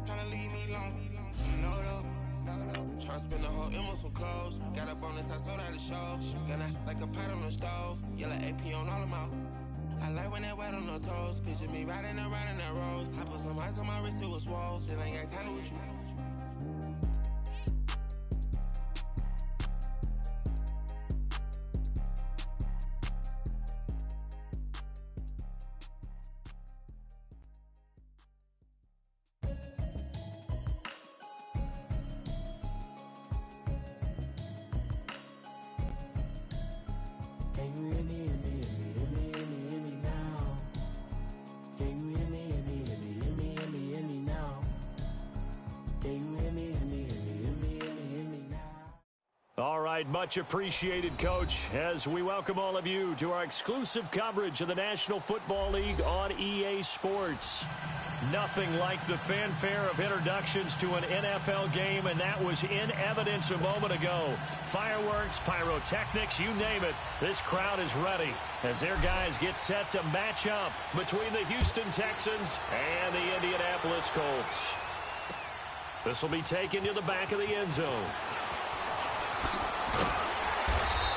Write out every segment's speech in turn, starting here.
Tryna leave me alone. Tryna spend the whole M on some clothes. Got up on this, I sold out the show. Got like a pot on the stove. Yellow AP on all of my. I like when that wet on the toes. Picture me riding around in that rose. I put some ice on my wrist, it was swole. Still ain't got time with you. Can you hear me, hear me, hear me, hear me, hear me, hear me now? Can you hear me, hear me, hear me, hear me, hear me, hear me now? Can you hear me, hear me, hear me, hear me, hear me, hear me now? All right, much appreciated, Coach, as we welcome all of you to our exclusive coverage of the National Football League on EA Sports. Nothing like the fanfare of introductions to an NFL game, and that was in evidence a moment ago. Fireworks, pyrotechnics, you name it. This crowd is ready as their guys get set to match up between the Houston Texans and the Indianapolis Colts. This will be taken to the back of the end zone.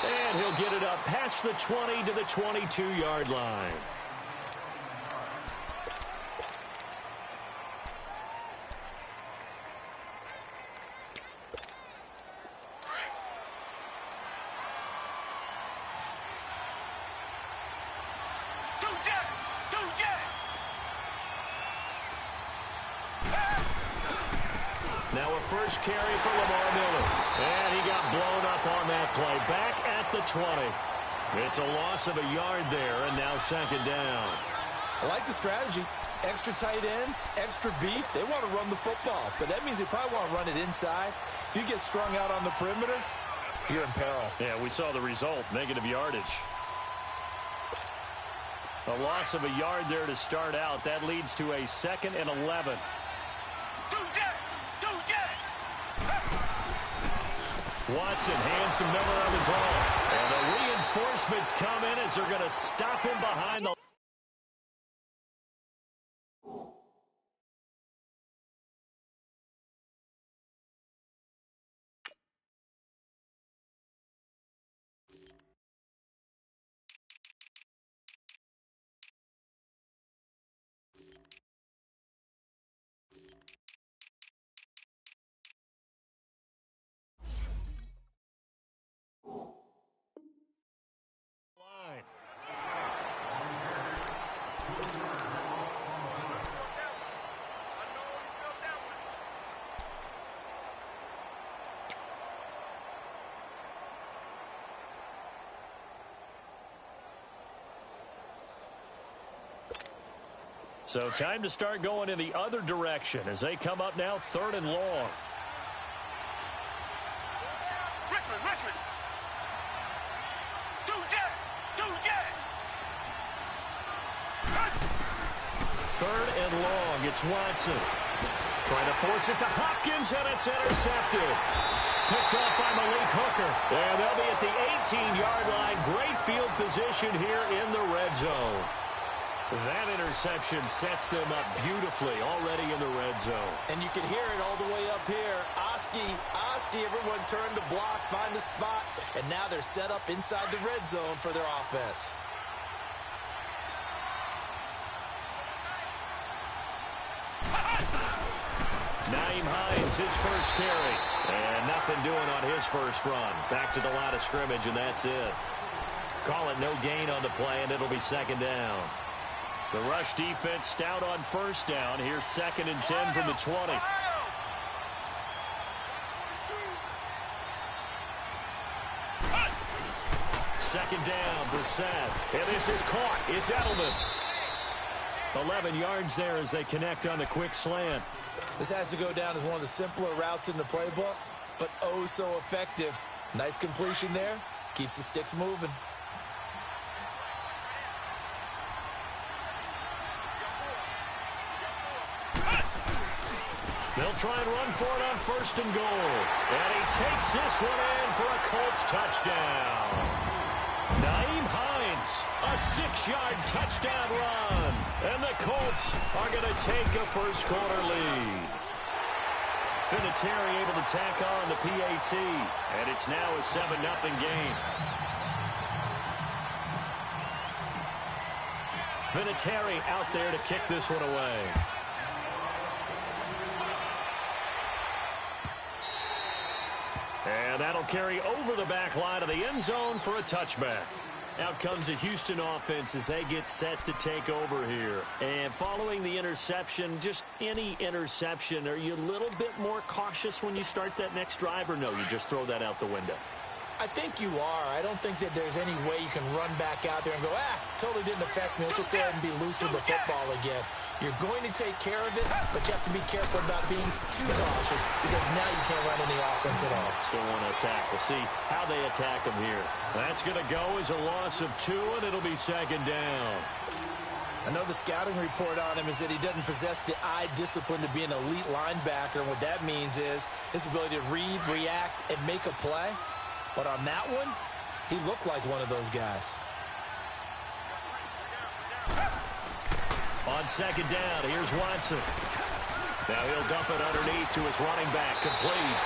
And he'll get it up past the 20 to the 22-yard line. Now a first carry for Lamar Miller. And he got blown up on that play. Back at the 20. It's a loss of a yard there, and now second down. I like the strategy. Extra tight ends, extra beef. They want to run the football, but that means they probably want to run it inside. If you get strung out on the perimeter, you're in peril. Yeah, we saw the result, negative yardage. A loss of a yard there to start out. That leads to a 2nd and 11. Watson hands to Miller on the draw. And the reinforcements come in as they're going to stop him behind the... So time to start going in the other direction as they come up now 3rd and long. Richmond. Do Jack. 3rd and long. It's Watson. Trying to force it to Hopkins, and it's intercepted. Picked up by Malik Hooker. And they'll be at the 18-yard line. Great field position here in the red zone. That interception sets them up beautifully already in the red zone. And you can hear it all the way up here. Oski, everyone turned to block, find a spot, and now they're set up inside the red zone for their offense. Nyheim Hines, his first carry. And nothing doing on his first run. Back to the line of scrimmage, and that's it. Call it no gain on the play, and it'll be 2nd down. The rush defense stout on 1st down. Here's 2nd and 10 from the 20. Second down, Brissett. And this is caught. It's Edelman. 11 yards there as they connect on the quick slant. This has to go down as one of the simpler routes in the playbook, but oh so effective. Nice completion there. Keeps the sticks moving. They'll try and run for it on 1st and goal. And he takes this one in for a Colts touchdown. Nyheim Hines It's a 6-yard touchdown run. And the Colts are going to take a first-quarter lead. Vinatieri able to tack on the PAT. And it's now a 7-0 game. Vinatieri out there to kick this one away. And that'll carry over the back line of the end zone for a touchback. Out comes the Houston offense as they get set to take over here. And following the interception, just any interception, are you a little bit more cautious when you start that next drive, or no, you just throw that out the window? I think you are. I don't think that there's any way you can run back out there and go, totally didn't affect me. Let's just go ahead and be loose with the football again. You're going to take care of it, but you have to be careful about being too cautious because now you can't run any offense at all. Still want to attack. We'll see how they attack him here. That's going to go as a loss of 2, and it'll be second down. I know the scouting report on him is that he doesn't possess the eye discipline to be an elite linebacker. And what that means is his ability to read, react, and make a play. But on that one, he looked like one of those guys. On second down, here's Watson. Now he'll dump it underneath to his running back, complete.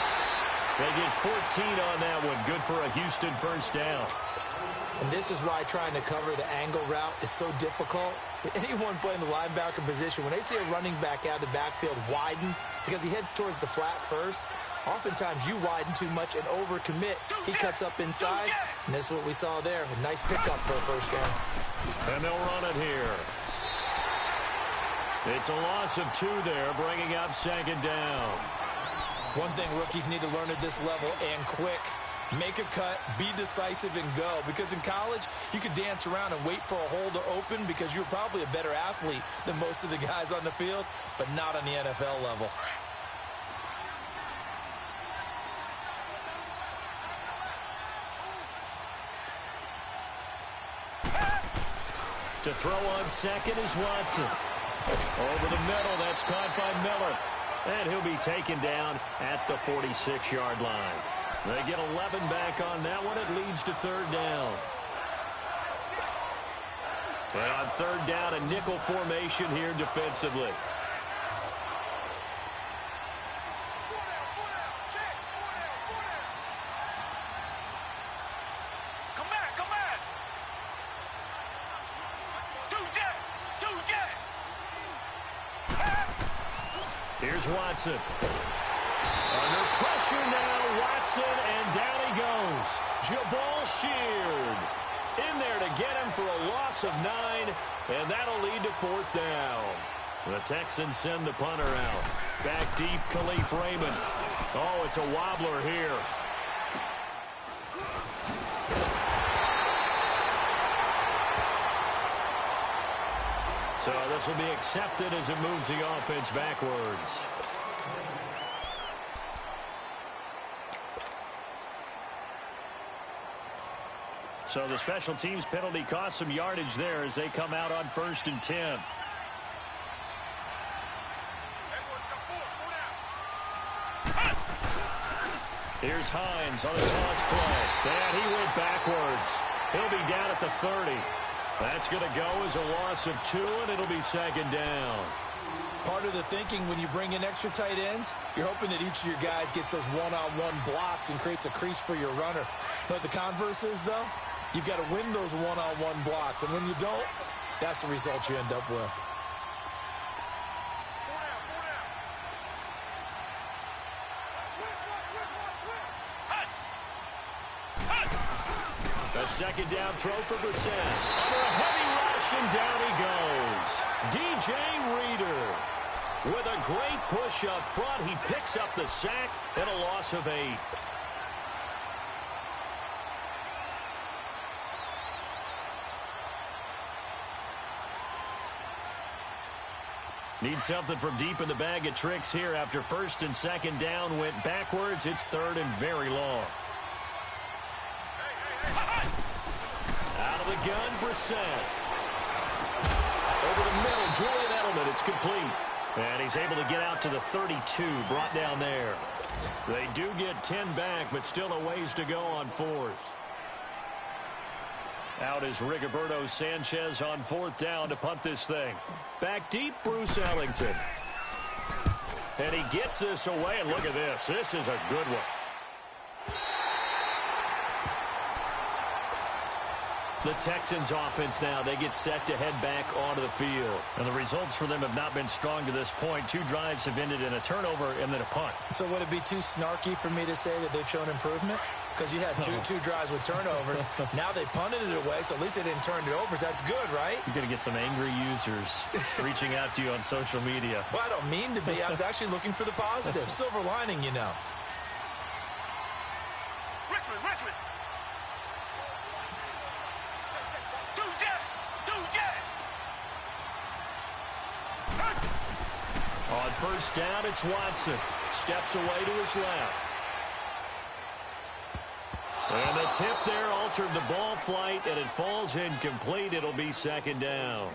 They get 14 on that one. Good for a Houston first down. And this is why trying to cover the angle route is so difficult. Anyone playing the linebacker position, when they see a running back out of the backfield widen, because he heads towards the flat first, oftentimes you widen too much and overcommit. He cuts up inside, and that's what we saw there. A nice pickup for a first down. And they'll run it here. It's a loss of 2 there, bringing up second down. One thing rookies need to learn at this level, and quick. Make a cut, be decisive, and go. Because in college, you could dance around and wait for a hole to open because you're probably a better athlete than most of the guys on the field, but not on the NFL level. To throw on second is Watson. Over the middle, that's caught by Miller. And he'll be taken down at the 46-yard line. They get 11 back on that one. It leads to third down. And on third down, a nickel formation here defensively. Come back. Do that. Here's Watson. Under pressure now, Watson, and down he goes. Jabal Sheard in there to get him for a loss of 9, and that'll lead to fourth down. The Texans send the punter out. Back deep, Khalif Raymond. Oh, it's a wobbler here. So this will be accepted as it moves the offense backwards. So the special teams penalty cost some yardage there as they come out on 1st and 10. Here's Hines on the toss play. And he went backwards. He'll be down at the 30. That's going to go as a loss of 2, and it'll be second down. Part of the thinking when you bring in extra tight ends, you're hoping that each of your guys gets those one-on-one blocks and creates a crease for your runner. You know what the converse is, though? You've got to win those one-on-one blocks, and when you don't, that's the result you end up with. A second down throw for Brissett. Under a heavy rush, and down he goes. DJ Reader with a great push up front. He picks up the sack and a loss of 8. Need something from deep in the bag of tricks here after 1st and 2nd down went backwards. It's 3rd and very long. Out of the gun, Brissett. Over the middle, Julian Edelman. It's complete. And he's able to get out to the 32, brought down there. They do get 10 back, but still a ways to go on 4th. Out is Rigoberto Sanchez on 4th down to punt this thing. Back deep, Bruce Ellington. And he gets this away, and look at this. This is a good one. The Texans offense now, they get set to head back onto the field. And the results for them have not been strong to this point. 2 drives have ended in a turnover and then a punt. So would it be too snarky for me to say that they've shown improvement? Because you had two drives with turnovers. Now they punted it away, so at least they didn't turn it over. So that's good, right? You're going to get some angry users reaching out to you on social media. Well, I don't mean to be. I was actually looking for the positive. Silver lining, you know. Richmond. On 1st down, it's Watson. Steps away to his left. And the tip there altered the ball flight, and it falls incomplete. It'll be 2nd down.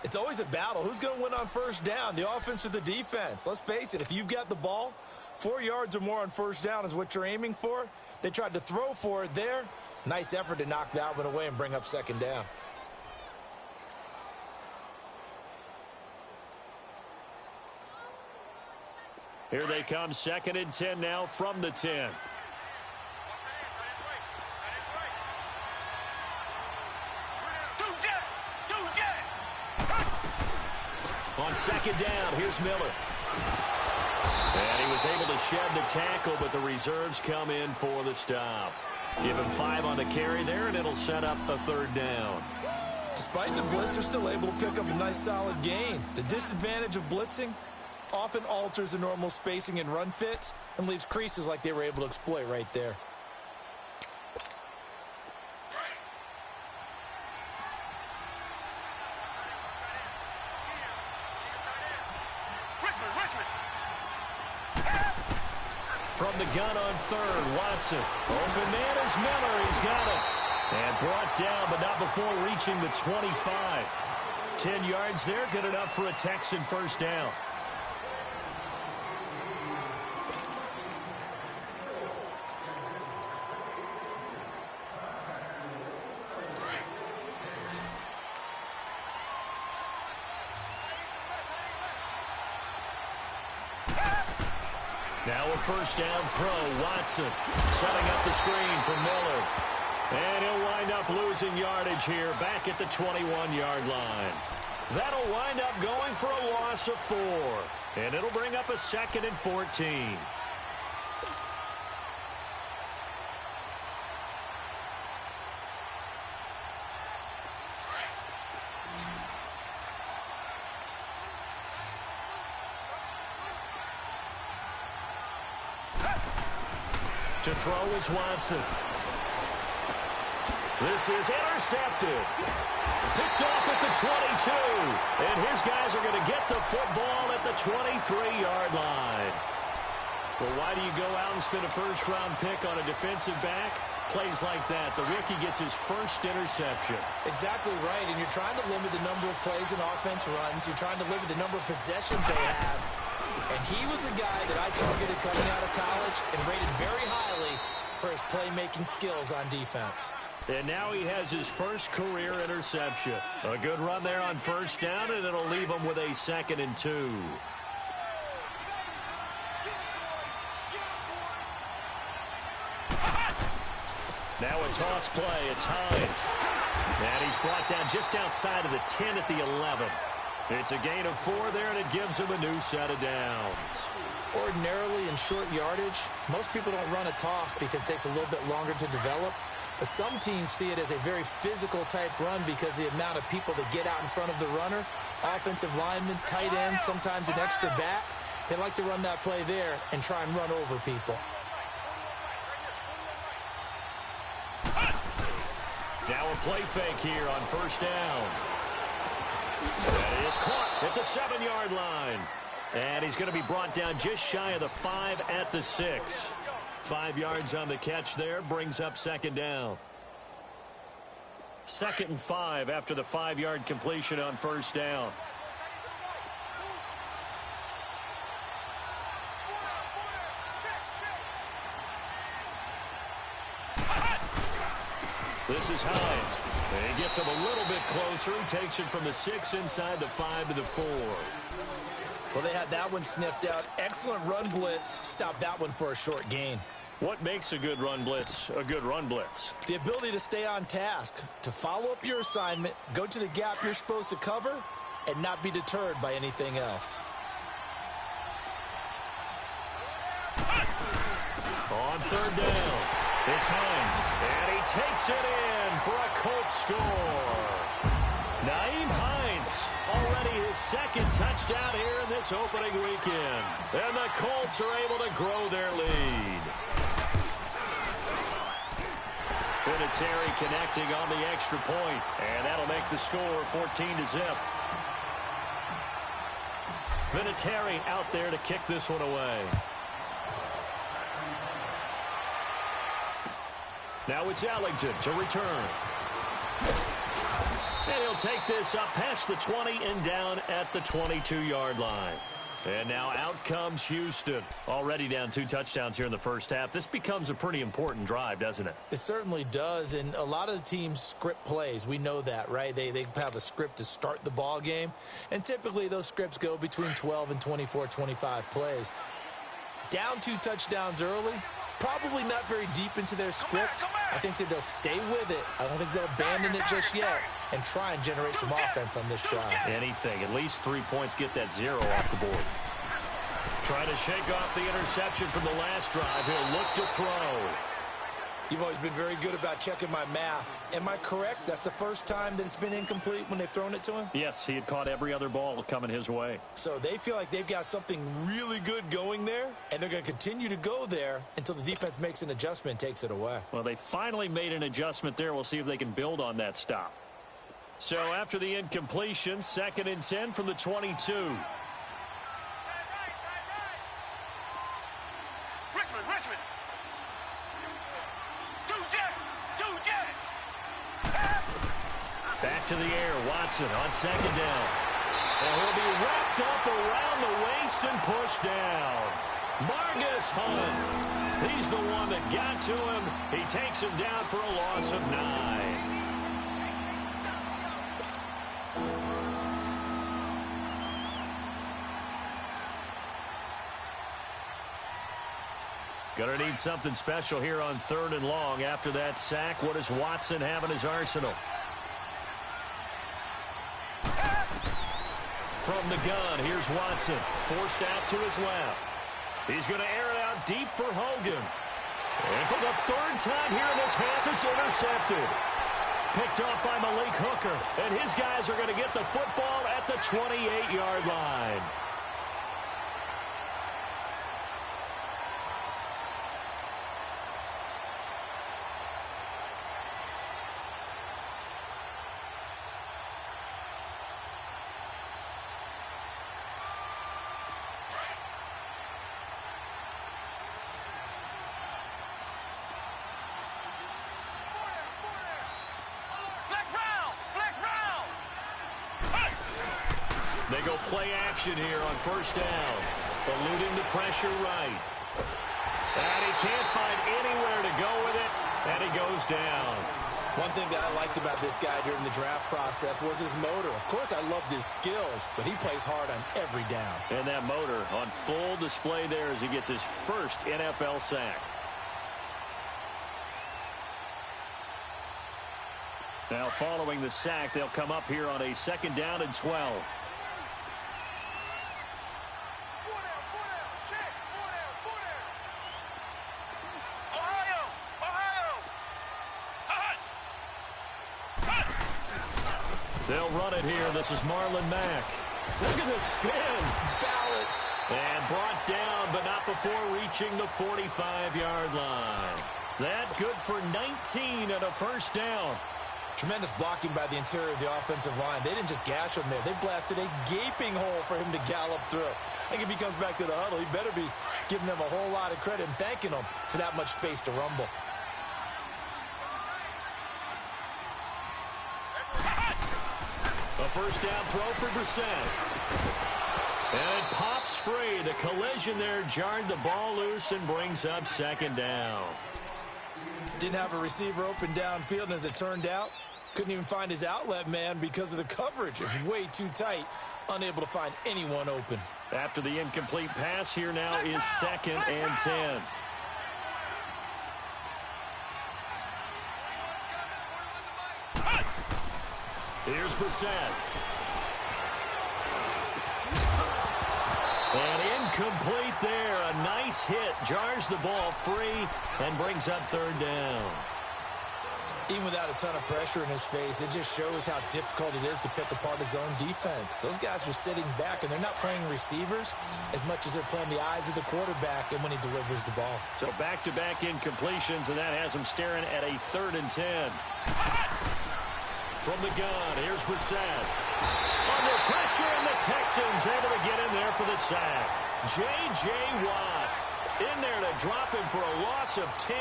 It's always a battle. Who's going to win on 1st down, the offense or the defense? Let's face it, if you've got the ball, 4 yards or more on 1st down is what you're aiming for. They tried to throw for it there. Nice effort to knock that one away and bring up 2nd down. Here they come, 2nd and 10 now from the 10. On 2nd down, here's Miller. And he was able to shed the tackle, but the reserves come in for the stop. Give him 5 on the carry there, and it'll set up a 3rd down. Despite the blitz, they're still able to pick up a nice solid gain. The disadvantage of blitzing often alters the normal spacing and run fits and leaves creases like they were able to exploit right there. Richmond. From the gun on 3rd, Watson. Open man is Miller. He's got it. And brought down, but not before reaching the 25. 10 yards there, good enough for a Texan 1st down. Now a 1st down throw. Watson setting up the screen for Miller. And he'll wind up losing yardage here back at the 21-yard line. That'll wind up going for a loss of 4. And it'll bring up a 2nd and 14. To throw is Watson. This is intercepted. Picked off at the 22. And his guys are going to get the football at the 23-yard line. Well, why do you go out and spend a 1st-round pick on a defensive back? Plays like that. The rookie gets his 1st interception. Exactly right. And you're trying to limit the number of plays and offense runs. You're trying to limit the number of possessions they have. And he was a guy that I targeted coming out of college and rated very highly for his playmaking skills on defense. And now he has his 1st career interception. A good run there on 1st down, and it'll leave him with a 2nd and 2. Now a toss play. It's Hines. And he's brought down just outside of the 10 at the 11. It's a gain of 4 there, and it gives him a new set of downs. Ordinarily in short yardage, most people don't run a toss because it takes a little bit longer to develop. But some teams see it as a very physical type run because the amount of people that get out in front of the runner, offensive linemen, tight ends, sometimes an extra back, they like to run that play there and try and run over people. Now a play fake here on 1st down. That is caught at the 7-yard line. And he's going to be brought down just shy of the 5 at the 6. 5 yards on the catch there, brings up 2nd down. 2nd and 5 after the 5-yard completion on 1st down. This is Hines. He gets him a little bit closer. He takes it from the 6 inside the 5 to the 4. Well, they had that one sniffed out. Excellent run blitz. Stopped that one for a short gain. What makes a good run blitz a good run blitz? The ability to stay on task, to follow up your assignment, go to the gap you're supposed to cover, and not be deterred by anything else. On third down, it's Hines, and he takes it in for a Colts score. Nyheim Hines, already his second touchdown here in this opening weekend. And the Colts are able to grow their lead. Vinatieri connecting on the extra point, and that'll make the score 14-0. Vinatieri out there to kick this one away. Now it's Ellington to return. And he'll take this up past the 20 and down at the 22-yard line. And now out comes Houston. Already down 2 touchdowns here in the first half. This becomes a pretty important drive, doesn't it? It certainly does, and a lot of the teams script plays. We know that, right? They have a script to start the ball game, and typically those scripts go between 12 and 24, 25 plays. Down 2 touchdowns early, probably not very deep into their script. I think that they'll stay with it. I don't think they'll abandon it just yet and try and generate some offense on this drive. Anything. At least 3 points, get that 0 off the board. Trying to shake off the interception from the last drive. He'll look to throw. You've always been very good about checking my math. Am I correct? That's the first time that it's been incomplete when they've thrown it to him? Yes, he had caught every other ball coming his way. So they feel like they've got something really good going there, and they're going to continue to go there until the defense makes an adjustment and takes it away. Well, they finally made an adjustment there. We'll see if they can build on that stop. So after the incompletion, 2nd and 10 from the 22. Richmond. Back to the air, Watson on 2nd down. And he'll be wrapped up around the waist and pushed down. Margus Hunt. He's the one that got to him. He takes him down for a loss of 9. Gonna need something special here on 3rd and long. After that sack, what does Watson have in his arsenal? From the gun, here's Watson. Forced out to his left. He's going to air it out deep for Hogan. And for the 3rd time here in this half, it's intercepted. Picked off by Malik Hooker. And his guys are going to get the football at the 28-yard line. They go play action here on 1st down. Eluding the pressure right. And he can't find anywhere to go with it. And he goes down. One thing that I liked about this guy during the draft process was his motor. Of course, I loved his skills, but he plays hard on every down. And that motor on full display there as he gets his first NFL sack. Now, following the sack, they'll come up here on a 2nd down and 12. They'll run it here. This is Marlon Mack. Look at the spin. Balance. And brought down, but not before reaching the 45-yard line. That good for 19 and a 1st down. Tremendous blocking by the interior of the offensive line. They didn't just gash him there. They blasted a gaping hole for him to gallop through. I think if he comes back to the huddle, he better be giving them a whole lot of credit and thanking them for that much space to rumble. A 1st down throw for Brissett. And it pops free. The collision there jarred the ball loose and brings up 2nd down. Didn't have a receiver open downfield, and as it turned out, couldn't even find his outlet man because of the coverage. It was way too tight, unable to find anyone open. After the incomplete pass, here now is 2nd and 10. Here's Brissett. And incomplete there. A nice hit. Jars the ball free and brings up 3rd down. Even without a ton of pressure in his face, it just shows how difficult it is to pick apart his own defense. Those guys are sitting back, and they're not playing receivers as much as they're playing the eyes of the quarterback and when he delivers the ball. So back-to-back incompletions, and that has him staring at a 3rd and 10. From the gun, here's Brissett. Under pressure, and the Texans able to get in there for the sack. J.J. Watt in there to drop him for a loss of 10.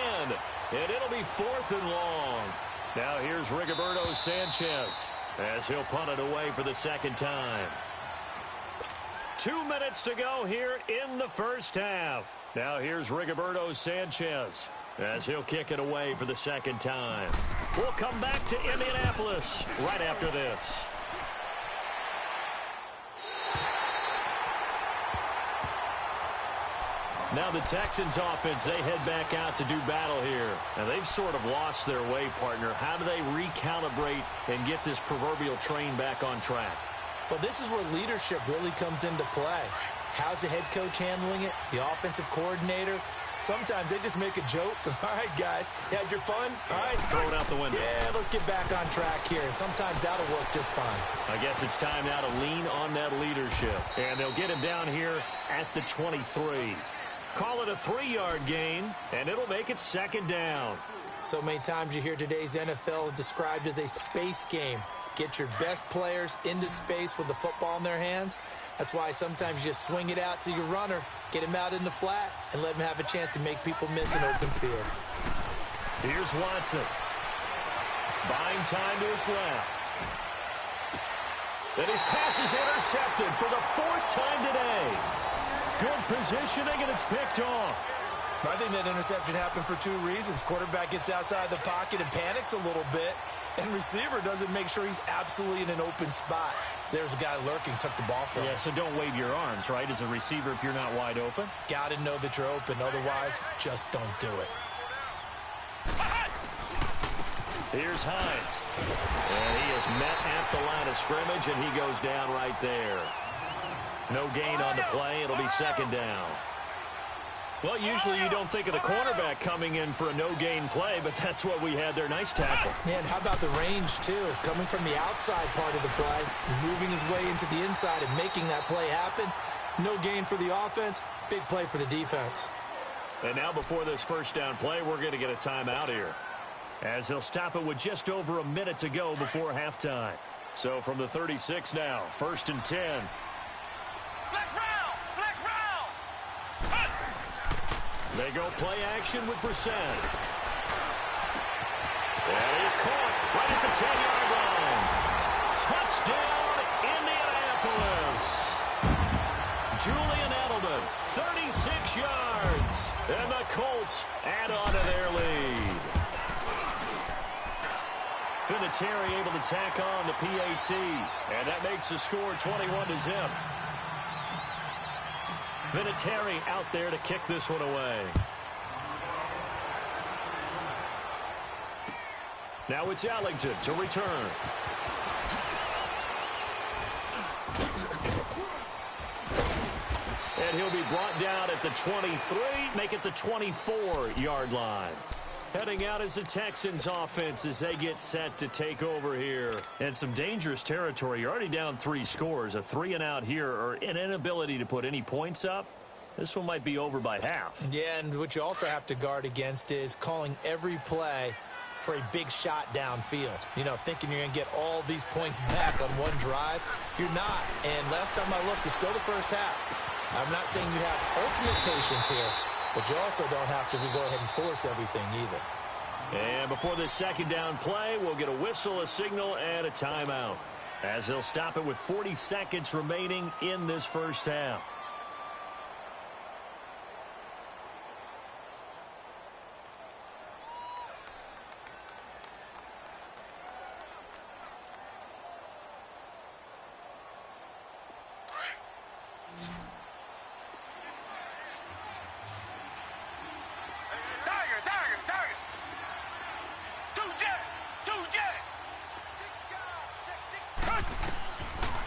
And it'll be 4th and long. Now here's Rigoberto Sanchez as he'll punt it away for the 2nd time. 2 minutes to go here in the first half. Now here's Rigoberto Sanchez as he'll kick it away for the 2nd time. We'll come back to Indianapolis right after this. Now the Texans offense, they head back out to do battle here. Now they've sort of lost their way, partner. How do they recalibrate and get this proverbial train back on track? Well, this is where leadership really comes into play. How's the head coach handling it? The offensive coordinator? Sometimes they just make a joke. All right, guys, you had your fun? All right. Throw it out the window. Yeah, let's get back on track here. And sometimes that'll work just fine. I guess it's time now to lean on that leadership. And they'll get him down here at the 23. Call it a 3-yard gain, and it'll make it 2nd down. So many times you hear today's NFL described as a space game. Get your best players into space with the football in their hands. That's why sometimes you just swing it out to your runner, get him out in the flat, and let him have a chance to make people miss an open field. Here's Watson. Buying time to his left. And his pass is intercepted for the 4th time today. Good positioning, and it's picked off. I think that interception happened for 2 reasons. Quarterback gets outside the pocket and panics a little bit, and receiver doesn't make sure he's absolutely in an open spot. So there's a guy lurking, took the ball from him. Yeah, so don't wave your arms, right, as a receiver if you're not wide open. Got to know that you're open. Otherwise, just don't do it. Here's Hines. And he is met at the line of scrimmage, and he goes down right there. No gain on the play. It'll be 2nd down. Well, usually you don't think of the cornerback coming in for a no-gain play, but that's what we had there. Nice tackle. Man, how about the range, too? Coming from the outside part of the play, moving his way into the inside and making that play happen. No gain for the offense, big play for the defense. And now before this 1st down play, we're going to get a timeout here, as they'll stop it with just over a minute to go before halftime. So from the 36 now, 1st and 10. They go play action with Brissett. And he's caught right at the 10-yard line. Touchdown, Indianapolis. Julian Edelman, 36 yards. And the Colts add on to their lead. Vinatieri able to tack on the PAT. And that makes the score 21-0. Vinatieri out there to kick this one away. Now it's Ellington to return. And he'll be brought down at the 23, make it the 24-yard line. Heading out as the Texans offense as they get set to take over here. And some dangerous territory. You're already down 3 scores. A 3-and-out here, or an inability to put any points up. This one might be over by half. Yeah, and what you also have to guard against is calling every play for a big shot downfield. You know, thinking you're going to get all these points back on one drive. You're not. And last time I looked, it's still the first half. I'm not saying you have ultimate patience here, but you also don't have to go ahead and force everything either. And before this 2nd down play, we'll get a whistle, a signal, and a timeout, as they'll stop it with 40 seconds remaining in this first half.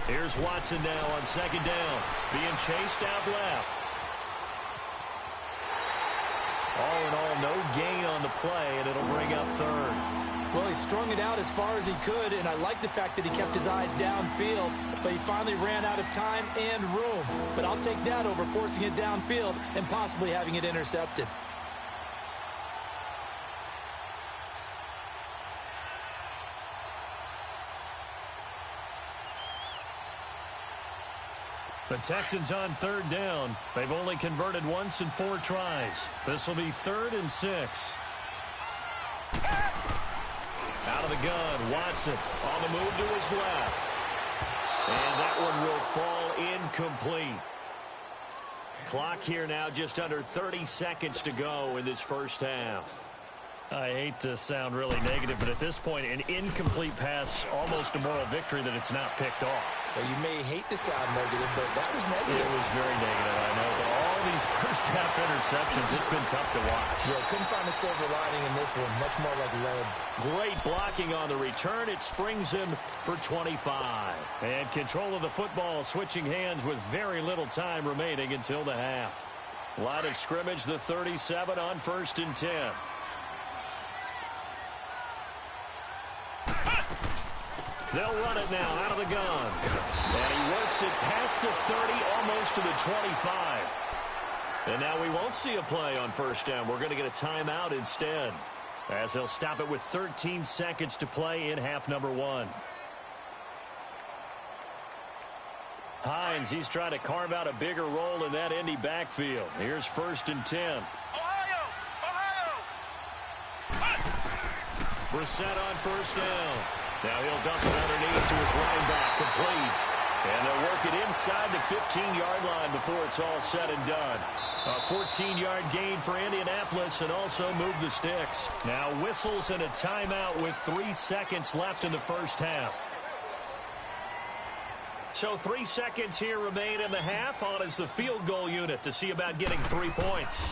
Here's Watson now on second down, being chased out left. All in all, no gain on the play, and it'll bring up third. Well, he strung it out as far as he could, and I like the fact that he kept his eyes downfield, but he finally ran out of time and room. But I'll take that over forcing it downfield and possibly having it intercepted. The Texans on third down. They've only converted once in 4 tries. This will be 3rd and 6. Out of the gun, Watson on the move to his left. And that one will fall incomplete. Clock here now, just under 30 seconds to go in this first half. I hate to sound really negative, but at this point, an incomplete pass, almost a moral victory that it's not picked off. Well, you may hate to sound negative, but that was negative. It was very negative, I know. But all these first-half interceptions, it's been tough to watch. Yeah, couldn't find a silver lining in this one. Much more like lead. Great blocking on the return. It springs him for 25. And control of the football, switching hands with very little time remaining until the half. Line of scrimmage, the 37 on 1st and 10. They'll run it now out of the gun. And he works it past the 30, almost to the 25. And now we won't see a play on first down. We're going to get a timeout instead, as they'll stop it with 13 seconds to play in half number 1. Hines, he's trying to carve out a bigger role in that Indy backfield. Here's 1st and 10. Ohio! Brissett on first down. Now he'll dump it underneath to his running back, complete. And they'll work it inside the 15-yard line before it's all said and done. A 14-yard gain for Indianapolis, and also move the sticks. Now whistles and a timeout with 3 seconds left in the first half. So 3 seconds here remain in the half. On is the field goal unit to see about getting 3 points.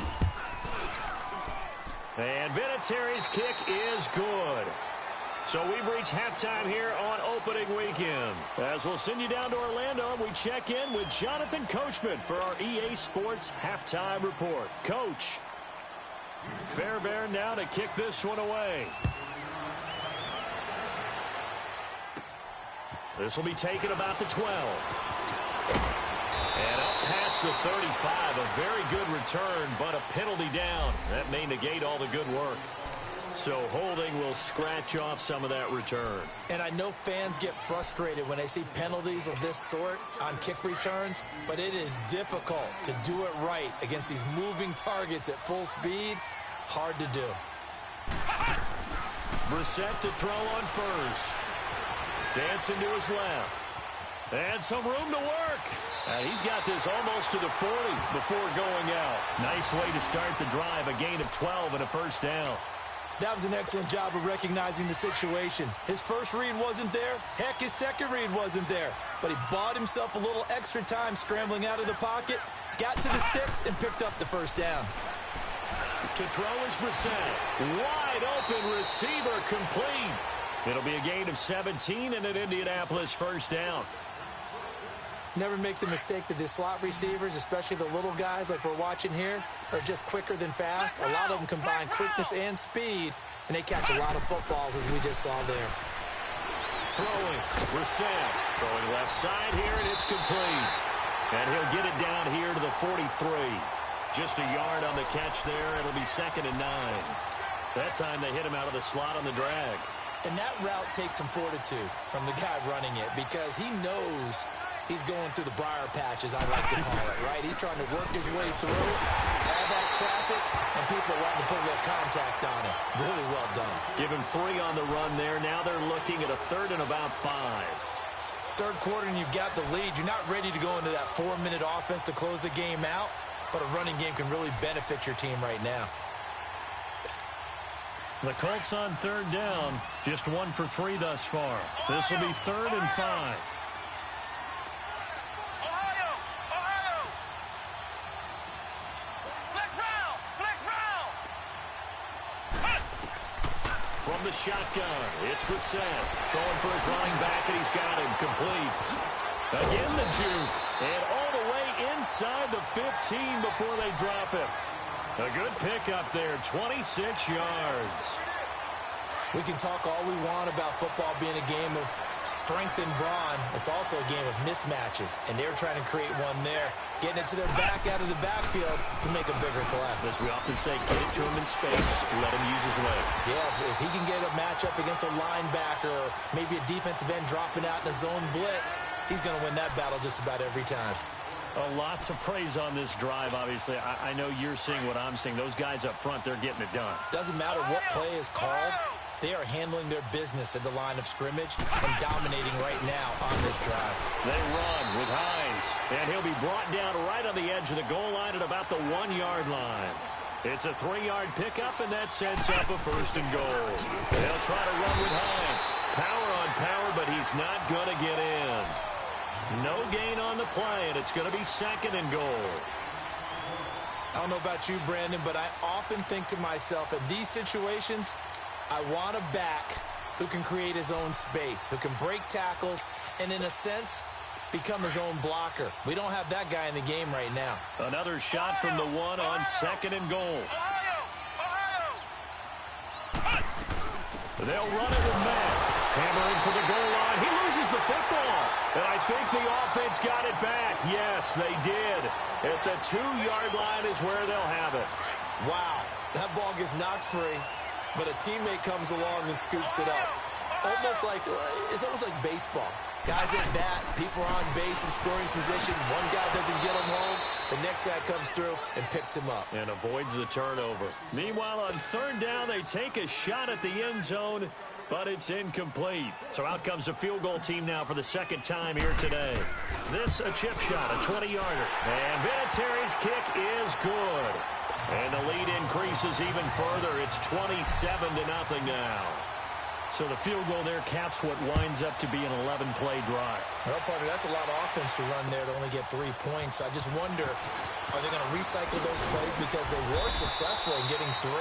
And Vinatieri's kick is good. So we've reached halftime here on opening weekend. As we'll send you down to Orlando, we check in with Jonathan Coachman for our EA Sports Halftime Report. Coach, Fairbairn now to kick this one away. This will be taken about the 12. And up past the 35, a very good return, but a penalty down. That may negate all the good work. So holding will scratch off some of that return. And I know fans get frustrated when they see penalties of this sort on kick returns, but it is difficult to do it right against these moving targets at full speed. Hard to do. Brissett to throw on first. Dancing to his left. And some room to work. And he's got this almost to the 40 before going out. Nice way to start the drive. A gain of 12 and a first down. That was an excellent job of recognizing the situation. His first read wasn't there. Heck, his second read wasn't there. But he bought himself a little extra time scrambling out of the pocket, got to the sticks, and picked up the first down. To throw is Brissett. Wide open receiver, complete. It'll be a gain of 17 and an Indianapolis first down. Never make the mistake that the slot receivers, especially the little guys like we're watching here, are just quicker than fast. A lot of them combine quickness and speed, and they catch a lot of footballs, as we just saw there. Throwing, Brissett. Throwing left side here, and it's complete. And he'll get it down here to the 43. Just a yard on the catch there. It'll be 2nd and 9. That time they hit him out of the slot on the drag. And that route takes some fortitude from the guy running it, because he knows he's going through the briar patch, as I like to call it, right? He's trying to work his way through all that traffic, and people wanting to put that contact on him. Really well done. Give him 3 on the run there. Now they're looking at a 3rd and about 5. Third quarter, and you've got the lead. You're not ready to go into that 4-minute offense to close the game out, but a running game can really benefit your team right now. The Colts on 3rd down. Just 1 for 3 thus far. This will be 3rd and 5. From the shotgun, it's Brissett. Throwing for his running back, and he's got him complete. Again the juke. And all the way inside the 15 before they drop it. A good pickup there, 26 yards. We can talk all we want about football being a game of strength and brawn. It's also a game of mismatches, and they're trying to create one there, getting it to their back out of the backfield to make a bigger play. As we often say, get it to him in space, let him use his leg. Yeah, if he can get a matchup against a linebacker or maybe a defensive end dropping out in a zone blitz, he's going to win that battle just about every time. A lot to praise on this drive, obviously. I know you're seeing what I'm seeing. Those guys up front, they're getting it done. Doesn't matter what play is called. They are handling their business at the line of scrimmage and dominating right now on this drive. They run with Hines, and he'll be brought down right on the edge of the goal line at about the 1-yard line. It's a 3-yard pickup, and that sets up a 1st and goal. They'll try to run with Hines. Power on power, but he's not going to get in. No gain on the play, and it's going to be 2nd and goal. I don't know about you, Brandon, but I often think to myself, in these situations, I want a back who can create his own space, who can break tackles, and in a sense, become his own blocker. We don't have that guy in the game right now. Another shot from the 1 on 2nd and goal. They'll run it with Mack. Hammering for the goal line. He loses the football. And I think the offense got it back. Yes, they did. At the 2-yard line is where they'll have it. Wow, that ball gets knocked free, but a teammate comes along and scoops it up. It's almost like baseball. Guys at bat, people are on base in scoring position. One guy doesn't get him home. The next guy comes through and picks him up. And avoids the turnover. Meanwhile, on 3rd down, they take a shot at the end zone, but it's incomplete. So out comes a field goal team now for the 2nd time here today. This a chip shot, a 20-yarder. And Vinatieri's kick is good. And the lead increases even further. It's 27-0 now. So the field goal there caps what winds up to be an 11-play drive. Well, partner, that's a lot of offense to run there to only get 3 points. I just wonder, are they going to recycle those plays because they were successful in getting 3?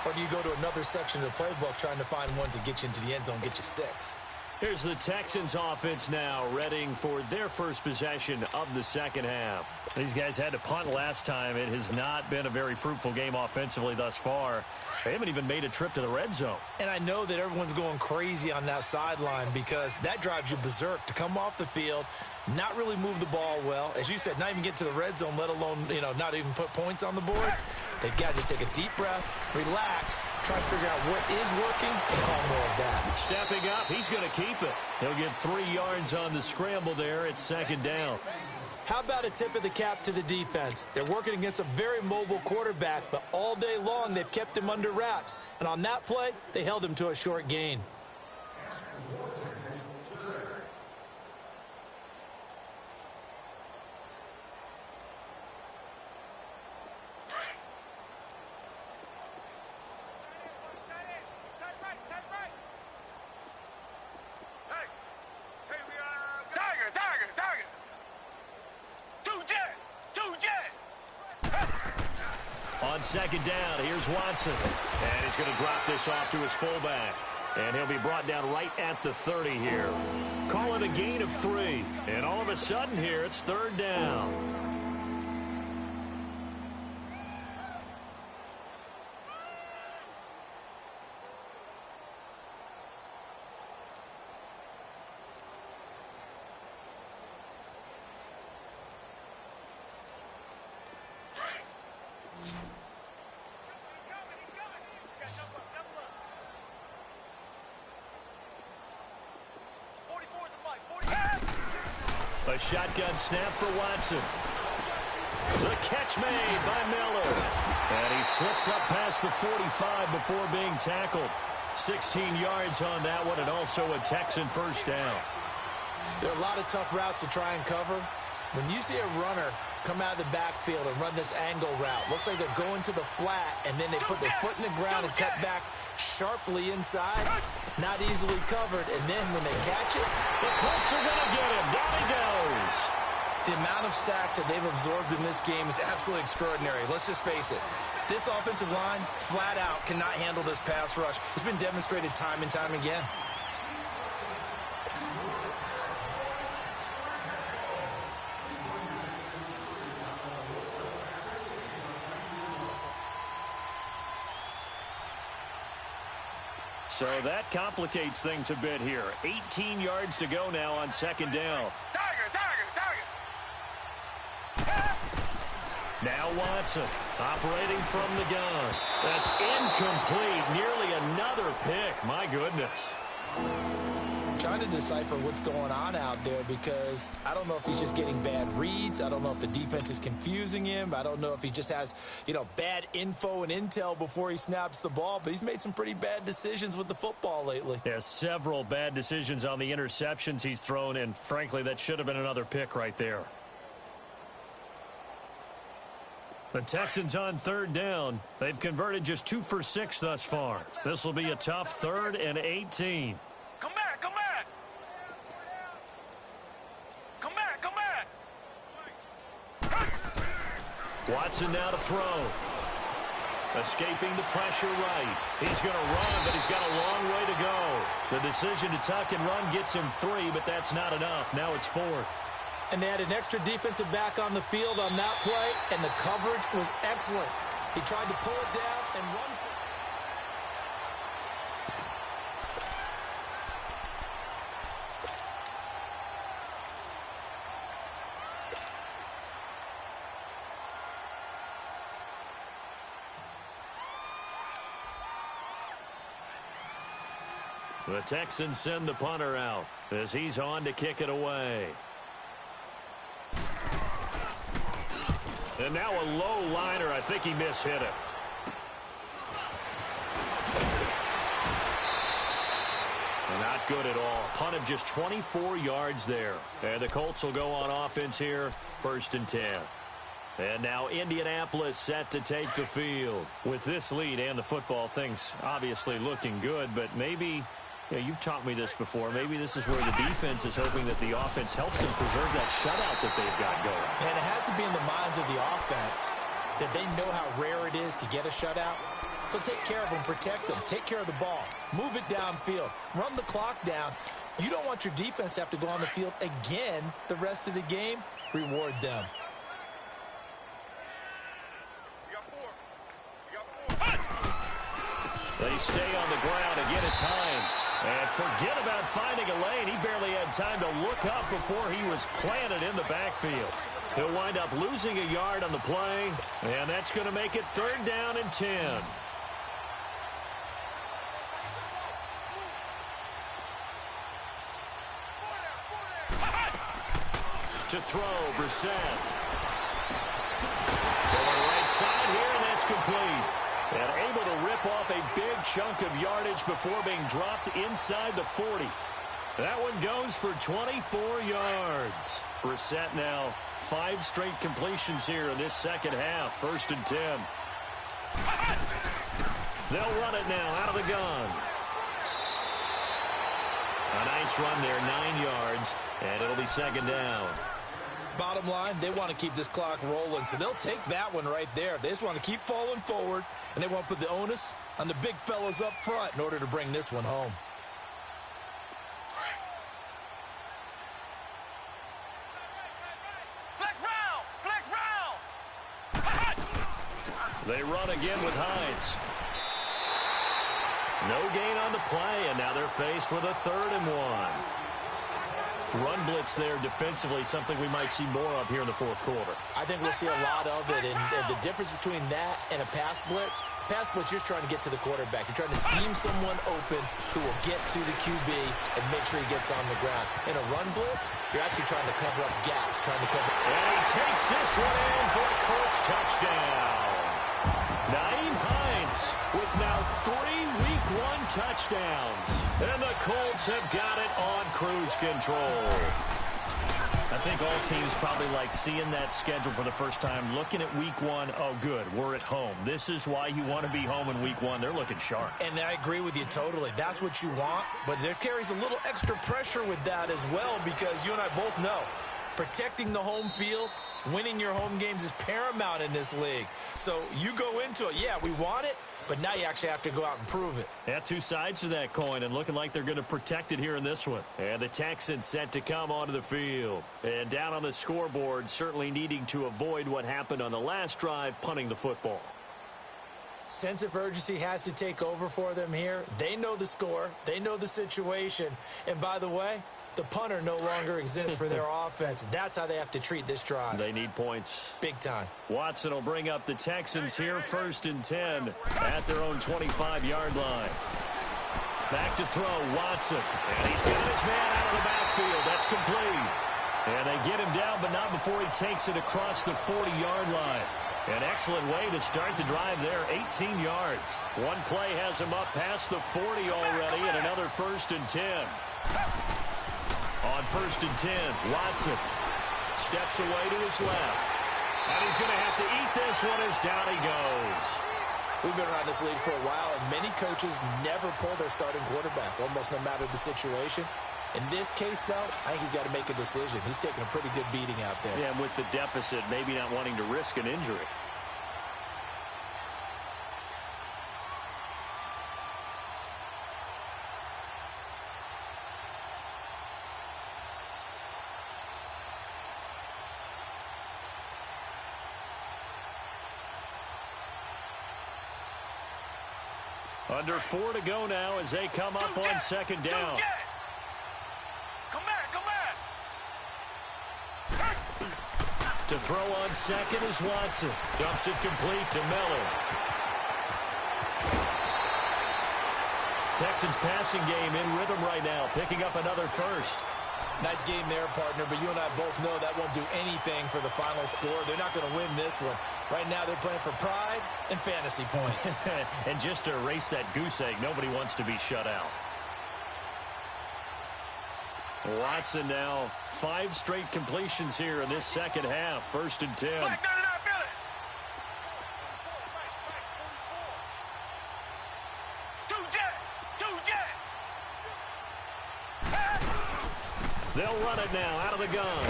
Or do you go to another section of the playbook trying to find ones that get you into the end zone, get you 6? Here's the Texans offense now, readying for their first possession of the 2nd half. These guys had to punt last time. It has not been a very fruitful game offensively thus far. They haven't even made a trip to the red zone. And I know that everyone's going crazy on that sideline because that drives you berserk to come off the field, not really move the ball well. As you said, not even get to the red zone, let alone, not even put points on the board. They've got to just take a deep breath, relax, try to figure out what is working, and call more of that. Stepping up, he's going to keep it. He'll get 3 yards on the scramble there. It's 2nd down. How about a tip of the cap to the defense? They're working against a very mobile quarterback, but all day long they've kept him under wraps. And on that play, they held him to a short gain. On 2nd down, here's Watson. And he's going to drop this off to his fullback. And he'll be brought down right at the 30 here. Call it a gain of 3. And all of a sudden here, it's 3rd down. A shotgun snap for Watson. The catch made by Miller. And he slips up past the 45 before being tackled. 16 yards on that one, and also a Texan 1st down. There are a lot of tough routes to try and cover. When you see a runner come out of the backfield and run this angle route, looks like they're going to the flat, and then they put their foot in the ground and cut back sharply inside. Not easily covered, and then when they catch it, the Colts are going to get him. Down he goes. The amount of sacks that they've absorbed in this game is absolutely extraordinary. Let's just face it. This offensive line, flat out, cannot handle this pass rush. It's been demonstrated time and time again. So that complicates things a bit here. 18 yards to go now on second down. Now Watson operating from the gun. That's incomplete. Nearly another pick. My goodness. Trying to decipher what's going on out there because I don't know if he's just getting bad reads. I don't know if the defense is confusing him. I don't know if he just has, bad info and intel before he snaps the ball. But he's made some pretty bad decisions with the football lately. Yeah, several bad decisions on the interceptions he's thrown, and frankly, that should have been another pick right there. The Texans on third down. They've converted just 2 for 6 thus far. This will be a tough 3rd and 18. Come back, come back. Come back, come back. Watson now to throw. Escaping the pressure right. He's going to run, but he's got a long way to go. The decision to tuck and run gets him 3, but that's not enough. Now it's 4th. And they had an extra defensive back on the field on that play, and the coverage was excellent. He tried to pull it down and run. The Texans send the punter out as he's on to kick it away. And now a low liner. I think he mishit it. Not good at all. Punt of just 24 yards there. And the Colts will go on offense here. 1st and 10. And now Indianapolis set to take the field. With this lead and the football, things obviously looking good, but maybe, you've taught me this before, maybe this is where the defense is hoping that the offense helps them preserve that shutout that they've got going. And it has to be in the minds of the offense that they know how rare it is to get a shutout. So take care of them, protect them, take care of the ball, move it downfield, run the clock down. You don't want your defense to have to go on the field again the rest of the game. Reward them. They stay on the ground. Again, it's Hines. And forget about finding a lane. He barely had time to look up before he was planted in the backfield. He'll wind up losing a yard on the play, and that's going to make it 3rd down and 10. To throw, Brissett. Going right side here, and that's complete. And able to rip off a big chunk of yardage before being dropped inside the 40. That one goes for 24 yards. Brissett now 5 straight completions here in this second half. 1st and 10. They'll run it now out of the gun. A nice run there, 9 yards, and it'll be 2nd down. Bottom line, they want to keep this clock rolling, so they'll take that one right there. They just want to keep falling forward, and they want to put the onus on the big fellas up front in order to bring this one home. Flex round. They run again with Hines. No gain on the play, and now they're faced with a 3rd and 1. Run blitz there defensively, something we might see more of here in the 4th quarter. I think we'll see a lot of it, and the difference between that and a pass blitz, you're just trying to get to the quarterback. You're trying to scheme someone open who will get to the QB and make sure he gets on the ground. In a run blitz, you're actually trying to cover up gaps, trying to cover. And he takes this one in for a Colts touchdown. Nyheim Hines with now 3 Week 1 touchdowns. And the Colts have got it on cruise control. I think all teams probably like seeing that schedule for the first time, looking at Week 1. Oh, good, we're at home. This is why you want to be home in Week 1. They're looking sharp. And I agree with you totally. That's what you want, but there carries a little extra pressure with that as well, because you and I both know protecting the home field, winning your home games is paramount in this league. So you go into it, yeah, we want it, but now you actually have to go out and prove it. Yeah, 2 sides to that coin, and looking like they're going to protect it here in this one. And the Texans set to come onto the field. And down on the scoreboard, certainly needing to avoid what happened on the last drive, punting the football. Sense of urgency has to take over for them here. They know the score. They know the situation. And by the way, the punter no longer exists for their offense. That's how they have to treat this drive. They need points. Big time. Watson will bring up the Texans here 1st and 10 at their own 25-yard line. Back to throw, Watson. And he's got his man out of the backfield. That's complete. And they get him down, but not before he takes it across the 40-yard line. An excellent way to start the drive there, 18 yards. One play has him up past the 40 already, and another 1st and 10. On 1st and 10, Watson steps away to his left. And he's going to have to eat this one as down he goes. We've been around this league for a while, and many coaches never pull their starting quarterback, almost no matter the situation. In this case, though, I think he's got to make a decision. He's taking a pretty good beating out there. Yeah, and with the deficit, maybe not wanting to risk an injury. Under 4 to go now as they come up on 2nd down. Come back, come back. To throw on 2nd is Watson. Dumps it complete to Miller. Texans passing game in rhythm right now, picking up another 1st. Nice game there, partner, but you and I both know that won't do anything for the final score. They're not going to win this one. Right now, they're playing for pride and fantasy points. And just to erase that goose egg, nobody wants to be shut out. Watson now 5 straight completions here in this second half. 1st and 10. Black, feel it. Two jet. They'll run it now out of the gun.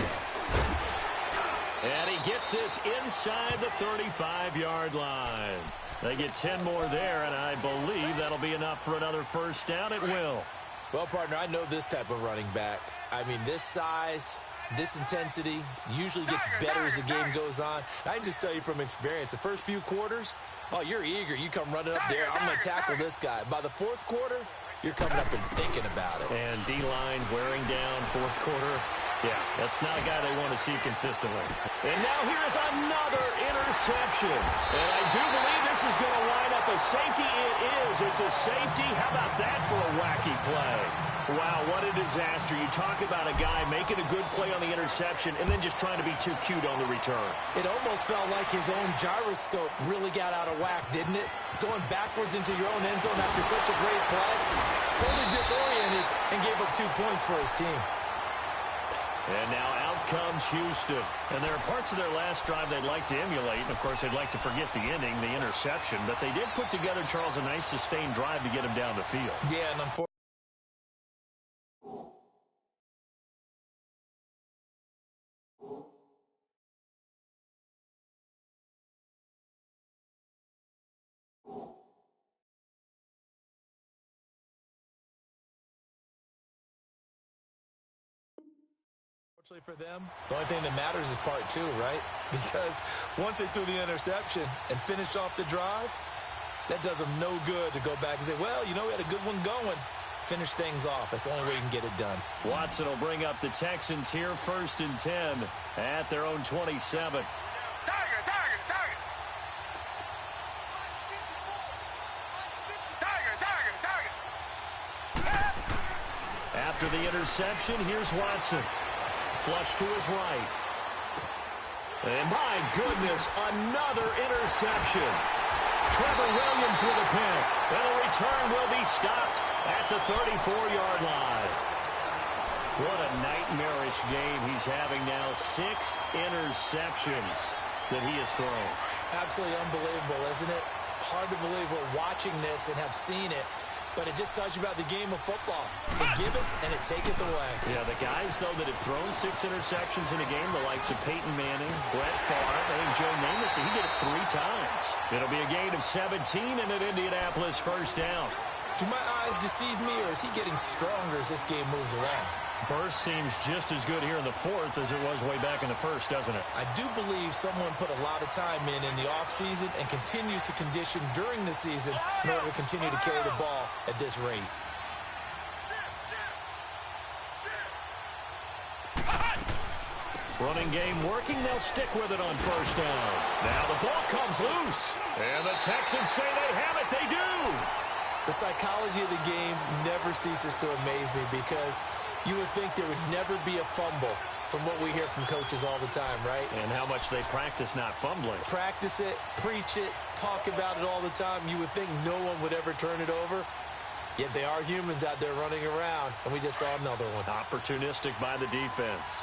And he gets this inside the 35-yard line. They get 10 more there, and I believe that'll be enough for another 1st down. It will. Well, partner, I know this type of running back. I mean, this size, this intensity usually gets better as the game goes on. I can just tell you from experience, the first few quarters, oh, you're eager. You come running up there, I'm going to tackle this guy. By the 4th quarter, you're coming up and thinking about it. And D-line wearing down 4th quarter. Yeah, that's not a guy they want to see consistently. And now here is another interception. And I do believe this is going to line up a safety. It is. It's a safety. How about that for a wacky play? Wow, what a disaster. You talk about a guy making a good play on the interception and then just trying to be too cute on the return. It almost felt like his own gyroscope really got out of whack, didn't it? Going backwards into your own end zone after such a great play. Totally disoriented and gave up 2 points for his team. And now out comes Houston. And there are parts of their last drive they'd like to emulate. And, of course, they'd like to forget the ending, the interception. But they did put together, Charles, a nice sustained drive to get him down the field. Yeah, and unfortunately, for them, the only thing that matters is part 2, right? Because once they threw the interception and finished off the drive, that does them no good to go back and say, well, you know, we had a good one going. Finish things off. That's the only way you can get it done. Watson will bring up the Texans here 1st and 10 at their own 27. After the interception, here's Watson. Flush to his right. And my goodness, another interception. Trevor Williams with a pick. And a return will be stopped at the 34-yard line. What a nightmarish game he's having now. 6 interceptions that he has thrown. Absolutely unbelievable, isn't it? Hard to believe we're watching this and have seen it. But it just tells you about the game of football. They give it, and it taketh away. Yeah, the guys, though, that have thrown 6 interceptions in a game, the likes of Peyton Manning, Brett Favre, I think Joe Namath, he did it 3 times. It'll be a gain of 17 and an Indianapolis 1st down. Do my eyes deceive me, or is he getting stronger as this game moves along? Burst seems just as good here in the fourth as it was way back in the first, doesn't it? I do believe someone put a lot of time in the offseason and continues to condition during the season in order to continue to carry the ball at this rate. Running game working. They'll stick with it on first down. Now the ball comes loose. And the Texans say they have it. They do. The psychology of the game never ceases to amaze me because you would think there would never be a fumble from what we hear from coaches all the time, right? And how much they practice not fumbling. Practice it, preach it, talk about it all the time. You would think no one would ever turn it over. Yet they are humans out there running around, and we just saw another one. Opportunistic by the defense.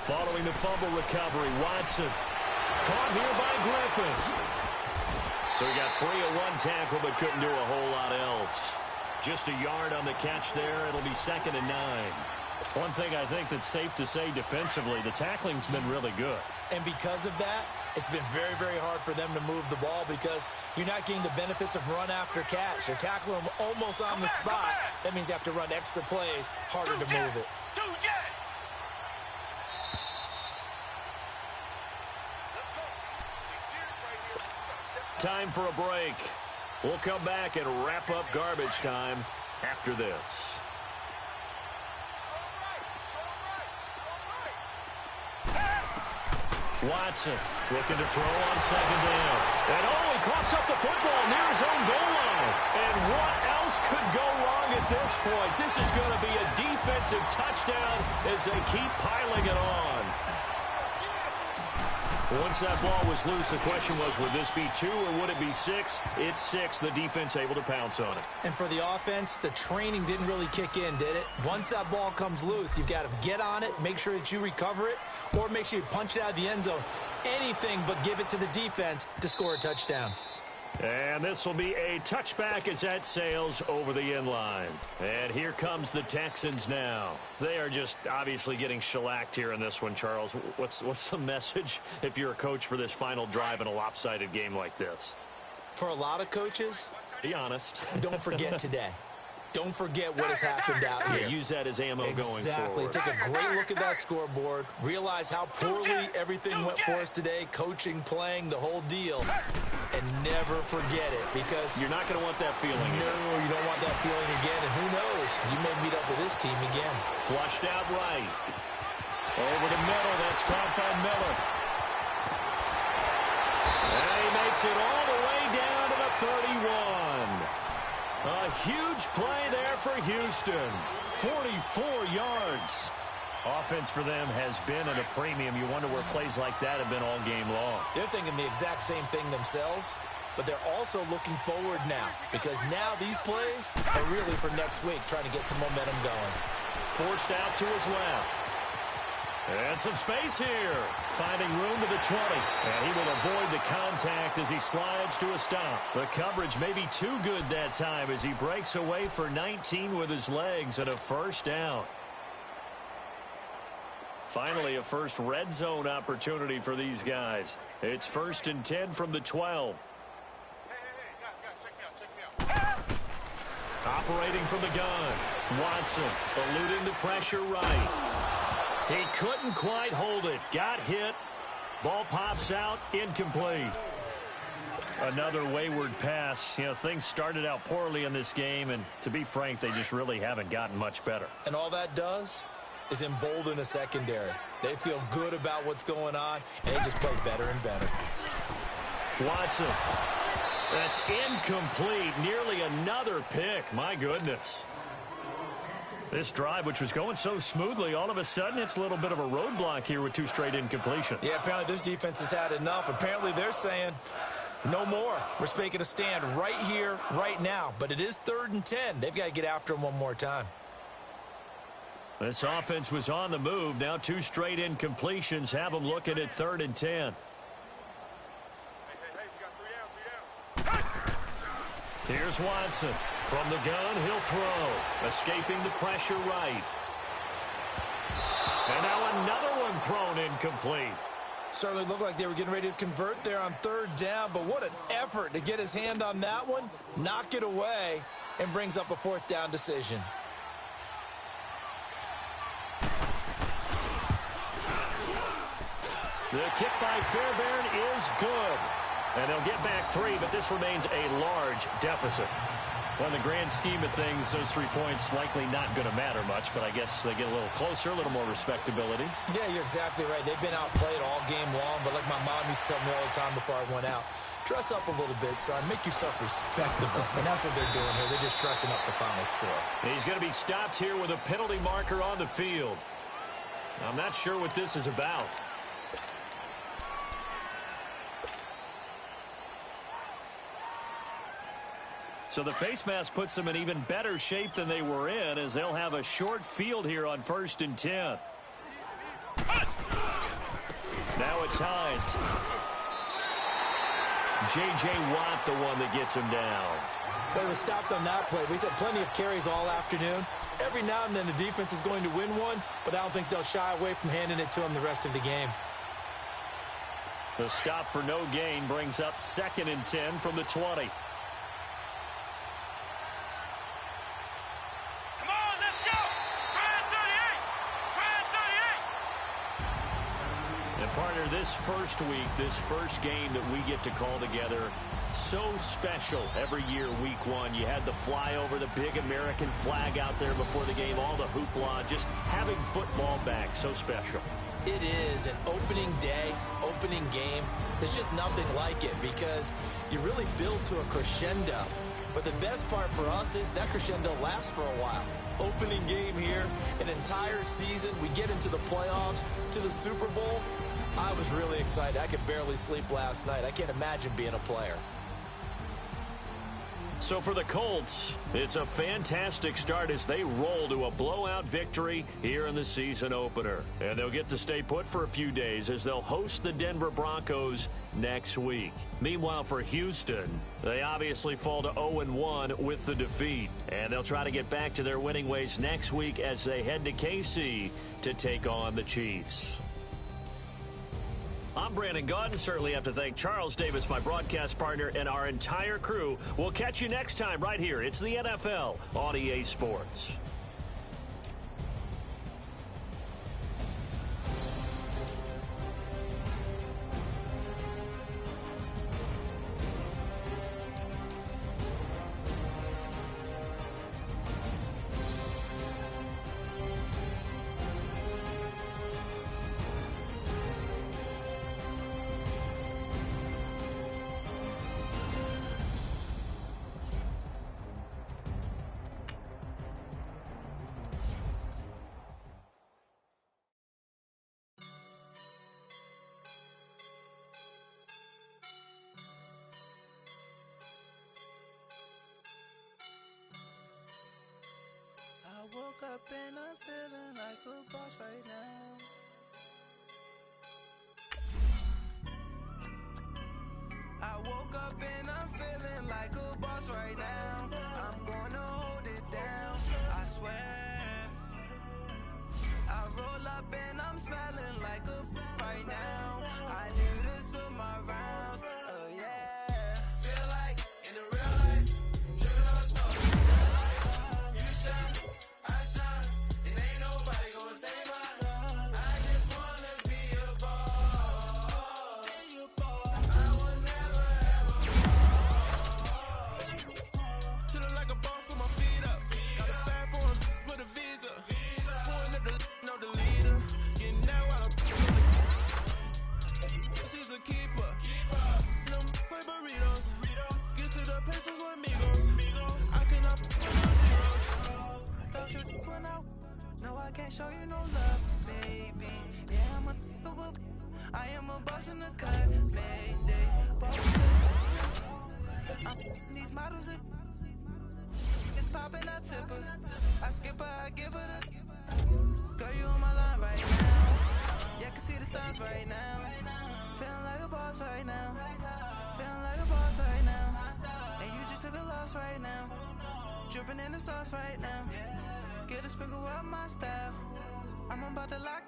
Following the fumble recovery, Watson. Caught here by Griffin. So he got free of one tackle but couldn't do a whole lot else. Just a yard on the catch there. It'll be 2nd and 9. One thing I think that's safe to say defensively, the tackling's been really good. And because of that, it's been very, very hard for them to move the ball because you're not getting the benefits of run after catch. They're tackling them almost on the spot. That means you have to run extra plays, harder to move it. Time for a break. We'll come back and wrap up garbage time after this. Watson looking to throw on 2nd down. And he coughs up the football near his own goal line. And what else could go wrong at this point? This is going to be a defensive touchdown as they keep piling it on. Once that ball was loose, the question was, would this be 2 or would it be 6? It's 6. The defense able to pounce on it. And for the offense, the training didn't really kick in, did it? Once that ball comes loose, you've got to get on it, make sure that you recover it, or make sure you punch it out of the end zone. Anything but give it to the defense to score a touchdown. And this will be a touchback as that sails over the end line. And here comes the Texans now. They are just obviously getting shellacked here in this one, Charles. What's the message if you're a coach for this final drive in a lopsided game like this? For a lot of coaches, be honest. Don't forget today. Don't forget what has happened out here. Use that as ammo going Exactly. forward. Take a great look at that scoreboard. Realize how poorly everything went for us today. Coaching, playing, the whole deal. And never forget it because you're not going to want that feeling again. No, you don't want that feeling again. And who knows? You may meet up with this team again. Flushed out right. Over the middle. That's caught by Miller. And he makes it all the way down to the 31. A huge play there for Houston. 44 yards. Offense for them has been at a premium. You wonder where plays like that have been all game long. They're thinking the exact same thing themselves, but they're also looking forward now because now these plays are really for next week, trying to get some momentum going. Forced out to his left. And some space here. Finding room to the 20. And he will avoid the contact as he slides to a stop. The coverage may be too good that time as he breaks away for 19 with his legs and a first down. Finally, a first red zone opportunity for these guys. It's 1st and 10 from the 12. Operating from the gun. Watson eluding the pressure right. He couldn't quite hold it. Got hit. Ball pops out. Incomplete. Another wayward pass. You know, things started out poorly in this game, and to be frank, they just really haven't gotten much better. And all that does is embolden a secondary. They feel good about what's going on, and they just play better and better. Watson. That's incomplete. Nearly another pick. My goodness. This drive, which was going so smoothly, all of a sudden it's a little bit of a roadblock here with 2 straight incompletions. Yeah, apparently this defense has had enough. Apparently they're saying no more. We're making a stand right here, right now. But it is 3rd and 10. They've got to get after him one more time. This offense was on the move. Now 2 straight incompletions have them looking at 3rd and 10. Here's Watson. From the gun, he'll throw. Escaping the pressure right. And now another one thrown incomplete. Certainly looked like they were getting ready to convert there on third down, but what an effort to get his hand on that one, knock it away, and brings up a fourth down decision. The kick by Fairbairn is good. And they'll get back 3, but this remains a large deficit. Well, in the grand scheme of things, those 3 points likely not going to matter much, but I guess they get a little closer, a little more respectability. Yeah, you're exactly right. They've been outplayed all game long, but like my mom used to tell me all the time before I went out, dress up a little bit, son. Make yourself respectable. And that's what they're doing here. They're just dressing up the final score. He's going to be stopped here with a penalty marker on the field. I'm not sure what this is about. So the face mask puts them in even better shape than they were in, as they'll have a short field here on 1st and 10. Now it's Hines. J.J. Watt, the one that gets him down. Well, he was stopped on that play. We've had plenty of carries all afternoon. Every now and then the defense is going to win one, but I don't think they'll shy away from handing it to him the rest of the game. The stop for no gain brings up 2nd and 10 from the 20. Partner, this first week, this first game that we get to call together, so special every year, week 1. You had the flyover, the big American flag out there before the game, all the hoopla, just having football back, so special. It is an opening day, opening game. There's just nothing like it because you really build to a crescendo. But the best part for us is that crescendo lasts for a while. Opening game here, an entire season. We get into the playoffs, to the Super Bowl. I was really excited. I could barely sleep last night. I can't imagine being a player. So for the Colts, it's a fantastic start as they roll to a blowout victory here in the season opener. And they'll get to stay put for a few days as they'll host the Denver Broncos next week. Meanwhile, for Houston, they obviously fall to 0-1 with the defeat. And they'll try to get back to their winning ways next week as they head to KC to take on the Chiefs. I'm Brandon Gaudin. Certainly have to thank Charles Davis, my broadcast partner, and our entire crew. We'll catch you next time right here. It's the NFL on EA Sports. I woke up and I'm feeling like a boss right now. I woke up and I'm feeling like a boss right now. I'm gonna hold it down, I swear. I roll up and I'm smelling like a right now. I do this for my rounds, oh yeah. Feel like in the real life, dripping on sauce. You shine, I shine, and ain't nobody gonna take mine. I just wanna be a boss. I will never ever fall. Chillin' like a boss with my feet up. Got a bag for him with a visa. Pulling up the know the leader. Getting that while I'm she's a keeper. No play burritos. Get to the pesos with amigos. I cannot put no zeros. Don't you run out? No, I can't show you no love, baby. Yeah, I am a boss in the cut, Mayday. These models it's popping, I tip her. I skip her, I give her the girl, you on my line right now. Yeah, I can see the signs right now. Feeling like a boss right now. Feeling like a boss right now. And you just took a loss right now. Dripping in the sauce right now. Get a sprinkle up my style. I'm about to lock